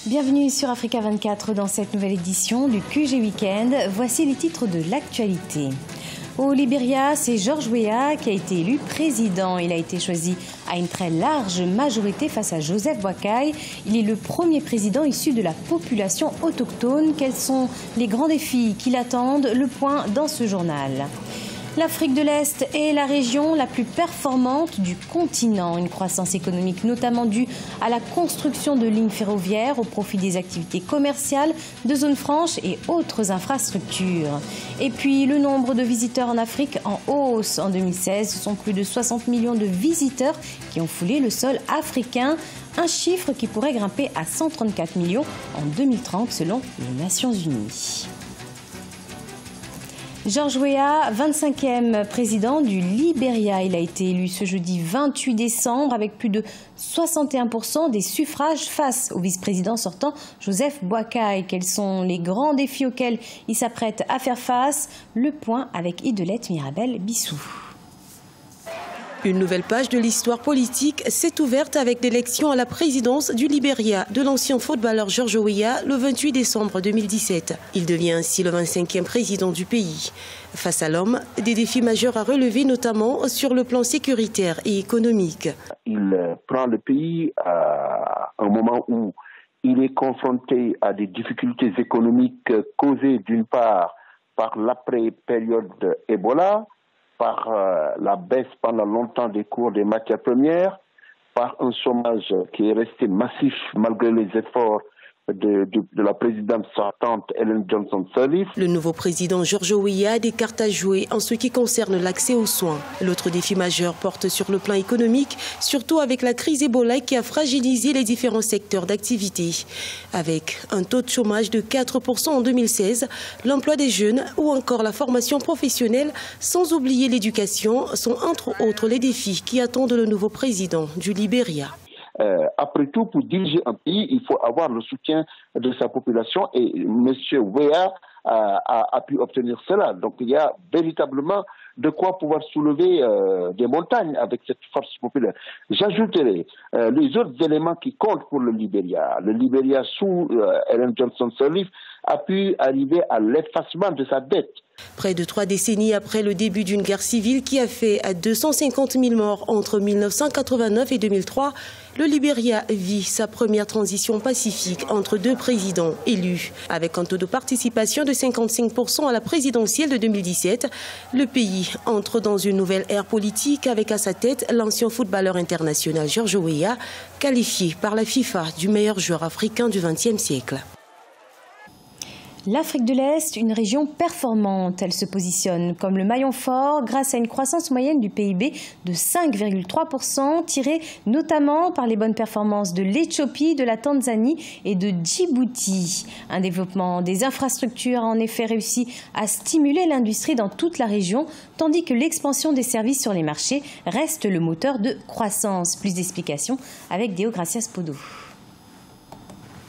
Bienvenue sur Africa 24 dans cette nouvelle édition du QG Weekend. Voici les titres de l'actualité. Au Libéria, c'est George Weah qui a été élu président. Il a été choisi à une très large majorité face à Joseph Boakai. Il est le premier président issu de la population autochtone. Quels sont les grands défis qui l'attendent? Le point dans ce journal. L'Afrique de l'Est est la région la plus performante du continent. Une croissance économique notamment due à la construction de lignes ferroviaires au profit des activités commerciales, de zones franches et autres infrastructures. Et puis le nombre de visiteurs en Afrique en hausse. En 2016, ce sont plus de 60 millions de visiteurs qui ont foulé le sol africain. Un chiffre qui pourrait grimper à 134 millions en 2030 selon les Nations Unies. George Weah, 25e président du Libéria. Il a été élu ce jeudi 28 décembre avec plus de 61% des suffrages face au vice-président sortant Joseph Boakai. Quels sont les grands défis auxquels il s'apprête à faire face? Le point avec Idelette Mirabel Bissou. Une nouvelle page de l'histoire politique s'est ouverte avec l'élection à la présidence du Libéria de l'ancien footballeur George Weah le 28 décembre 2017. Il devient ainsi le 25e président du pays. Face à l'homme, des défis majeurs à relever, notamment sur le plan sécuritaire et économique. Il prend le pays à un moment où il est confronté à des difficultés économiques causées d'une part par l'après-période Ebola, par la baisse pendant longtemps des cours des matières premières, par un chômage qui est resté massif malgré les efforts de la présidente sortante Ellen Johnson Sirleaf. Le nouveau président George Weah a des cartes à jouer en ce qui concerne l'accès aux soins. L'autre défi majeur porte sur le plan économique, surtout avec la crise Ebola qui a fragilisé les différents secteurs d'activité. Avec un taux de chômage de 4% en 2016, l'emploi des jeunes ou encore la formation professionnelle, sans oublier l'éducation, sont entre autres les défis qui attendent le nouveau président du Libéria. Après tout, pour diriger un pays, il faut avoir le soutien de sa population et M. Weah a pu obtenir cela. Donc il y a véritablement de quoi pouvoir soulever des montagnes avec cette force populaire. J'ajouterai les autres éléments qui comptent pour le Libéria. Le Libéria sous Ellen Johnson Sirleaf a pu arriver à l'effacement de sa dette. Près de 3 décennies après le début d'une guerre civile qui a fait 250 000 morts entre 1989 et 2003, le Libéria vit sa première transition pacifique entre 2 présidents élus. Avec un taux de participation de 55% à la présidentielle de 2017, le pays entre dans une nouvelle ère politique avec à sa tête l'ancien footballeur international George Weah, qualifié par la FIFA du meilleur joueur africain du XXe siècle. L'Afrique de l'Est, une région performante. Elle se positionne comme le maillon fort grâce à une croissance moyenne du PIB de 5,3%, tirée notamment par les bonnes performances de l'Éthiopie, de la Tanzanie et de Djibouti. Un développement des infrastructures a en effet réussi à stimuler l'industrie dans toute la région, tandis que l'expansion des services sur les marchés reste le moteur de croissance. Plus d'explications avec Deo Gracias Podo.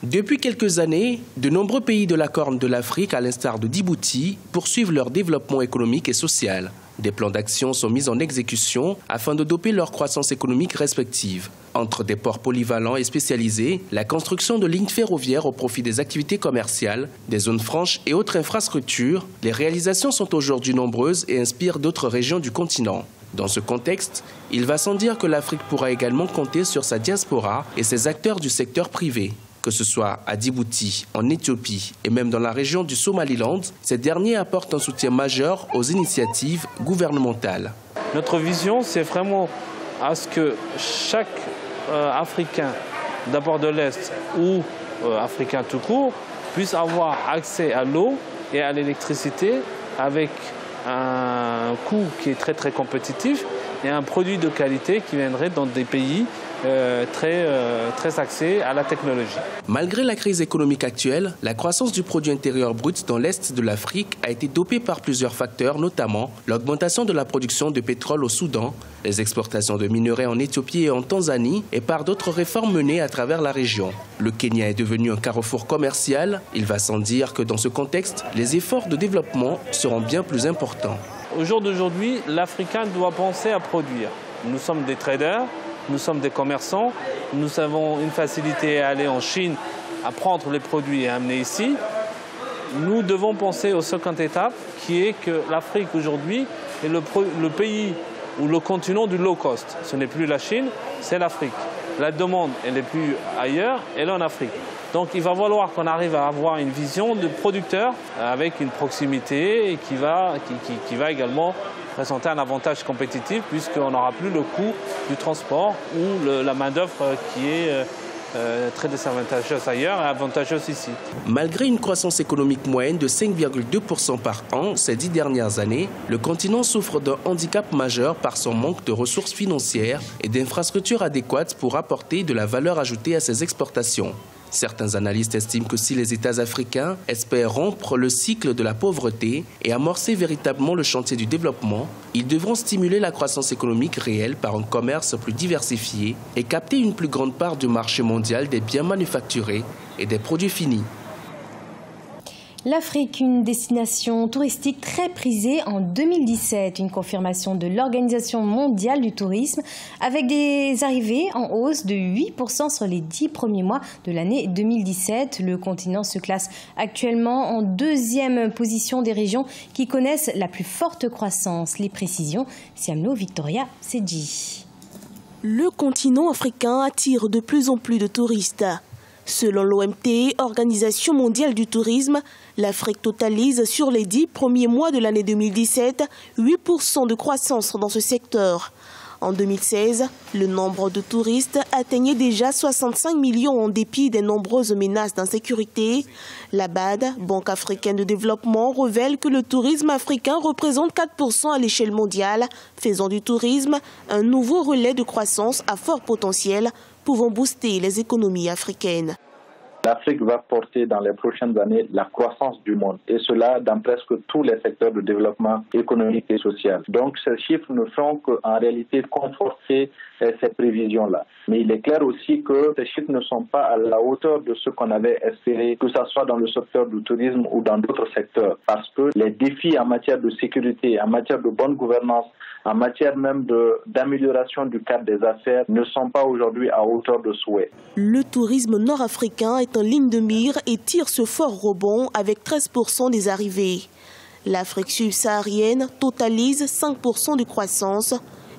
Depuis quelques années, de nombreux pays de la Corne de l'Afrique, à l'instar de Djibouti, poursuivent leur développement économique et social. Des plans d'action sont mis en exécution afin de doper leur croissance économique respective. Entre des ports polyvalents et spécialisés, la construction de lignes ferroviaires au profit des activités commerciales, des zones franches et autres infrastructures, les réalisations sont aujourd'hui nombreuses et inspirent d'autres régions du continent. Dans ce contexte, il va sans dire que l'Afrique pourra également compter sur sa diaspora et ses acteurs du secteur privé. Que ce soit à Djibouti, en Éthiopie et même dans la région du Somaliland, ces derniers apportent un soutien majeur aux initiatives gouvernementales. Notre vision, c'est vraiment à ce que chaque Africain, d'abord de l'Est ou Africain tout court, puisse avoir accès à l'eau et à l'électricité avec un coût qui est très très compétitif et un produit de qualité qui viendrait dans des pays très axés à la technologie. Malgré la crise économique actuelle, la croissance du produit intérieur brut dans l'Est de l'Afrique a été dopée par plusieurs facteurs, notamment l'augmentation de la production de pétrole au Soudan, les exportations de minerais en Éthiopie et en Tanzanie et par d'autres réformes menées à travers la région. Le Kenya est devenu un carrefour commercial. Il va sans dire que dans ce contexte, les efforts de développement seront bien plus importants. Au jour d'aujourd'hui, l'Africain doit penser à produire. Nous sommes des traders, nous sommes des commerçants, nous avons une facilité à aller en Chine à prendre les produits et à amener ici, nous devons penser aux seconde étape, qui est que l'Afrique aujourd'hui est le pays ou le continent du low cost. Ce n'est plus la Chine, c'est l'Afrique. La demande, elle n'est plus ailleurs, elle est en Afrique. Donc il va falloir qu'on arrive à avoir une vision de producteur avec une proximité et qui va également présenter un avantage compétitif puisqu'on n'aura plus le coût du transport ou la main-d'œuvre qui est très désavantageuse ailleurs et avantageuse ici. Malgré une croissance économique moyenne de 5,2% par an ces 10 dernières années, le continent souffre d'un handicap majeur par son manque de ressources financières et d'infrastructures adéquates pour apporter de la valeur ajoutée à ses exportations. Certains analystes estiment que si les États africains espèrent rompre le cycle de la pauvreté et amorcer véritablement le chantier du développement, ils devront stimuler la croissance économique réelle par un commerce plus diversifié et capter une plus grande part du marché mondial des biens manufacturés et des produits finis. L'Afrique, une destination touristique très prisée en 2017, une confirmation de l'Organisation mondiale du tourisme avec des arrivées en hausse de 8% sur les 10 premiers mois de l'année 2017. Le continent se classe actuellement en deuxième position des régions qui connaissent la plus forte croissance. Les précisions, Siamlo Victoria Sedji. Le continent africain attire de plus en plus de touristes. Selon l'OMT, Organisation mondiale du tourisme, l'Afrique totalise sur les 10 premiers mois de l'année 2017 8% de croissance dans ce secteur. En 2016, le nombre de touristes atteignait déjà 65 millions en dépit des nombreuses menaces d'insécurité. La BAD, Banque africaine de développement, révèle que le tourisme africain représente 4% à l'échelle mondiale, faisant du tourisme un nouveau relais de croissance à fort potentiel, pouvant booster les économies africaines. L'Afrique va porter dans les prochaines années la croissance du monde, et cela dans presque tous les secteurs de développement économique et social. Donc ces chiffres ne font qu'en réalité conforter ces prévisions-là. Mais il est clair aussi que ces chiffres ne sont pas à la hauteur de ce qu'on avait espéré, que ce soit dans le secteur du tourisme ou dans d'autres secteurs, parce que les défis en matière de sécurité, en matière de bonne gouvernance, en matière même d'amélioration du cadre des affaires ne sont pas aujourd'hui à hauteur de souhait. Le tourisme nord-africain est en ligne de mire et tire ce fort rebond avec 13% des arrivées. L'Afrique subsaharienne totalise 5% de croissance.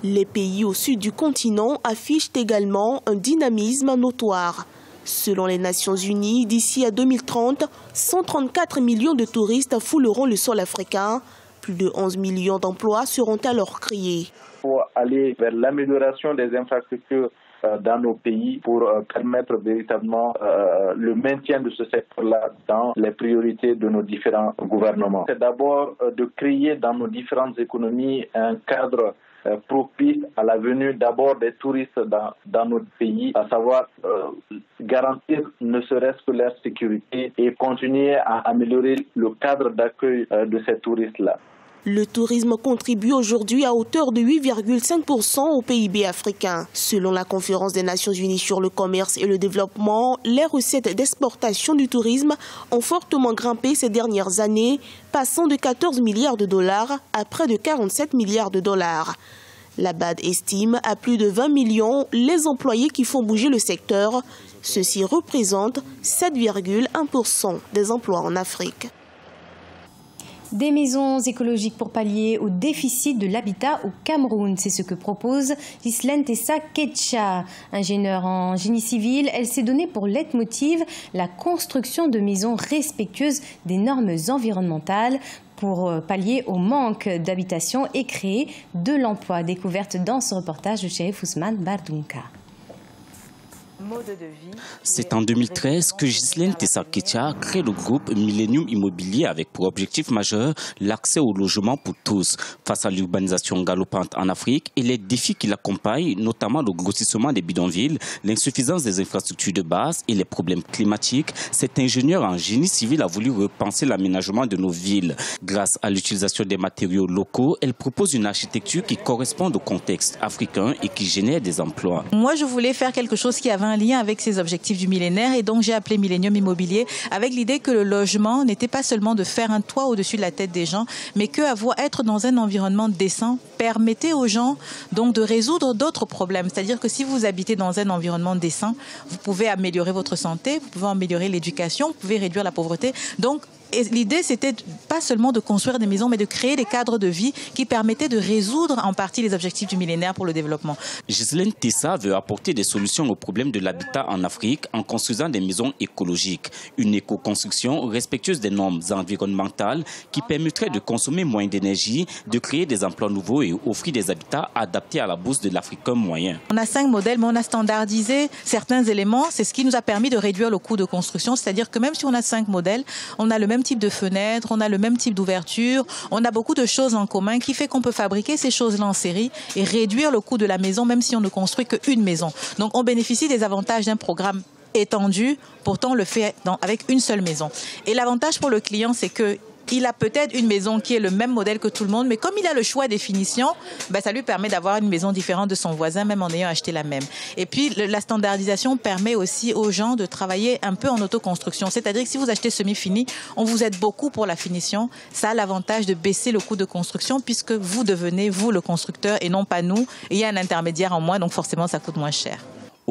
Les pays au sud du continent affichent également un dynamisme notoire. Selon les Nations Unies, d'ici à 2030, 134 millions de touristes fouleront le sol africain. Plus de 11 millions d'emplois seront alors créés. Il faut aller vers l'amélioration des infrastructures dans nos pays pour permettre véritablement le maintien de ce secteur-là dans les priorités de nos différents gouvernements. C'est d'abord de créer dans nos différentes économies un cadre propice à la venue d'abord des touristes dans notre pays, à savoir garantir ne serait-ce que leur sécurité et continuer à améliorer le cadre d'accueil de ces touristes-là. Le tourisme contribue aujourd'hui à hauteur de 8,5% au PIB africain. Selon la Conférence des Nations Unies sur le commerce et le développement, les recettes d'exportation du tourisme ont fortement grimpé ces dernières années, passant de 14 milliards de dollars à près de 47 milliards de dollars. La BAD estime à plus de 20 millions les employés qui font bouger le secteur. Ceci représente 7,1% des emplois en Afrique. Des maisons écologiques pour pallier au déficit de l'habitat au Cameroun. C'est ce que propose Ghislaine Tessa Ketcha. Ingénieure en génie civil, elle s'est donnée pour leitmotiv la construction de maisons respectueuses des normes environnementales pour pallier au manque d'habitation et créer de l'emploi. Découverte dans ce reportage de Chérif Ousmane Bardunka. C'est en 2013 que Ghislaine Tessa Ketcha crée le groupe Millennium Immobilier avec pour objectif majeur l'accès au logement pour tous. Face à l'urbanisation galopante en Afrique et les défis qui l'accompagnent, notamment le grossissement des bidonvilles, l'insuffisance des infrastructures de base et les problèmes climatiques, cet ingénieur en génie civil a voulu repenser l'aménagement de nos villes. Grâce à l'utilisation des matériaux locaux, elle propose une architecture qui correspond au contexte africain et qui génère des emplois. Moi, je voulais faire quelque chose qui avait un lien avec ces objectifs du millénaire et donc j'ai appelé Millennium Immobilier avec l'idée que le logement n'était pas seulement de faire un toit au-dessus de la tête des gens, mais être dans un environnement décent permettait aux gens donc de résoudre d'autres problèmes. C'est-à-dire que si vous habitez dans un environnement décent, vous pouvez améliorer votre santé, vous pouvez améliorer l'éducation, vous pouvez réduire la pauvreté. Donc, l'idée, c'était pas seulement de construire des maisons, mais de créer des cadres de vie qui permettaient de résoudre en partie les objectifs du millénaire pour le développement. Ghislaine Tessa veut apporter des solutions aux problèmes de l'habitat en Afrique en construisant des maisons écologiques. Une éco-construction respectueuse des normes environnementales qui permettrait de consommer moins d'énergie, de créer des emplois nouveaux et offrir des habitats adaptés à la bourse de l'Africain moyen. On a 5 modèles, mais on a standardisé certains éléments. C'est ce qui nous a permis de réduire le coût de construction. C'est-à-dire que même si on a 5 modèles, on a le même type de fenêtres, on a le même type d'ouverture, on a beaucoup de choses en commun qui fait qu'on peut fabriquer ces choses-là en série et réduire le coût de la maison même si on ne construit qu'une maison. Donc on bénéficie des avantages d'un programme étendu, pourtant on le fait avec une seule maison. Et l'avantage pour le client, c'est que il a peut-être une maison qui est le même modèle que tout le monde, mais comme il a le choix des finitions, ça lui permet d'avoir une maison différente de son voisin, même en ayant acheté la même. Et puis, la standardisation permet aussi aux gens de travailler un peu en autoconstruction. C'est-à-dire que si vous achetez semi-fini, on vous aide beaucoup pour la finition. Ça a l'avantage de baisser le coût de construction puisque vous devenez, vous, le constructeur et non pas nous. Et il y a un intermédiaire en moins, donc forcément, ça coûte moins cher.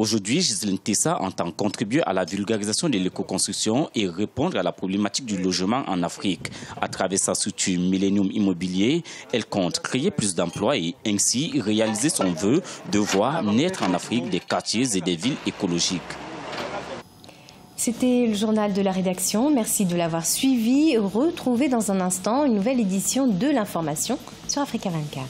Aujourd'hui, Ghislaine Tessa entend contribuer à la vulgarisation de l'éco-construction et répondre à la problématique du logement en Afrique. À travers sa structure Millennium Immobilier, elle compte créer plus d'emplois et ainsi réaliser son vœu de voir naître en Afrique des quartiers et des villes écologiques. C'était le journal de la rédaction. Merci de l'avoir suivi. Retrouvez dans un instant une nouvelle édition de l'information sur Africa 24.